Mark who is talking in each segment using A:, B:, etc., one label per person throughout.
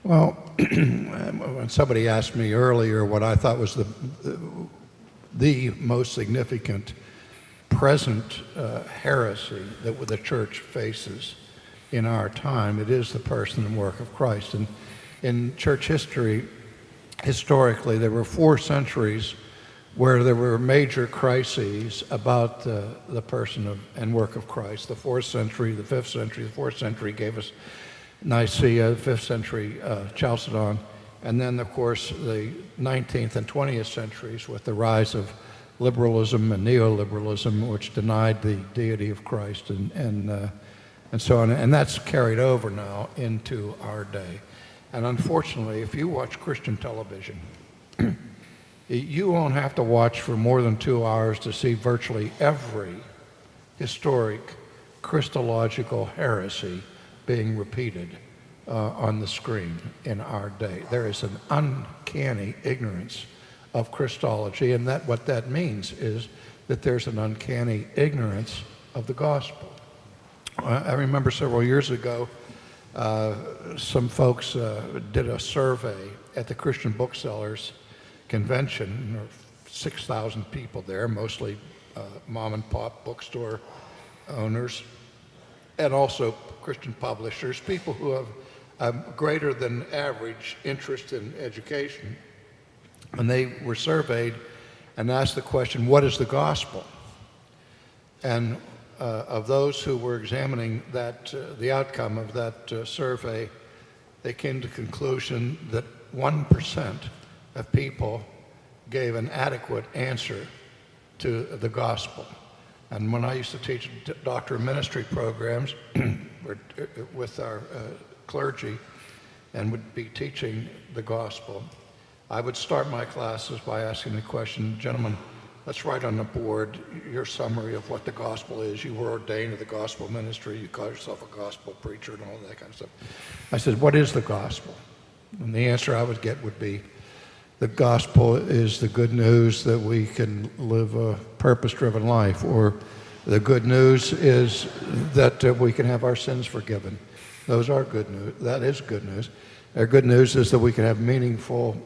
A: Well, when somebody asked me earlier what I thought was the most significant present heresy that the church faces in our time, it is the person and work of Christ. And in church history, historically, there were 4 centuries where there were major crises about the person and work of Christ. The 4th century, the 5th century. The 4th century gave us Nicaea, the 5th century Chalcedon, and then, of course, the 19th and 20th centuries with the rise of liberalism and neoliberalism, which denied the deity of Christ and so on. And that's carried over now into our day. And unfortunately, if you watch Christian television, you won't have to watch for more than 2 hours to see virtually every historic Christological heresy being repeated on the screen in our day. There is an uncanny ignorance of Christology, and what that means is that there's an uncanny ignorance of the gospel. I remember several years ago, some folks did a survey at the Christian Booksellers Convention. There were 6,000 people there, mostly mom and pop bookstore owners, and also Christian publishers, people who have a greater than average interest in education. And they were surveyed and asked the question, what is the gospel? And of those who were examining that, the outcome of that survey, they came to the conclusion that 1% of people gave an adequate answer to the gospel. And when I used to teach doctor of ministry programs with our clergy and would be teaching the gospel, I would start my classes by asking the question, gentlemen, let's write on the board your summary of what the gospel is. You were ordained to the gospel ministry. You call yourself a gospel preacher and all that kind of stuff. I said, what is the gospel? And the answer I would get would be, the gospel is the good news that we can live a purpose-driven life, or the good news is that we can have our sins forgiven. Those are good news. That is good news. Our good news is that we can have meaningful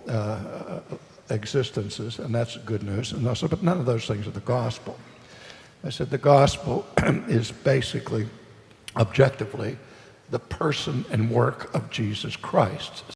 A: existences, and that's good news. And also, but none of those things are the gospel. I said the gospel is basically, objectively, the person and work of Jesus Christ.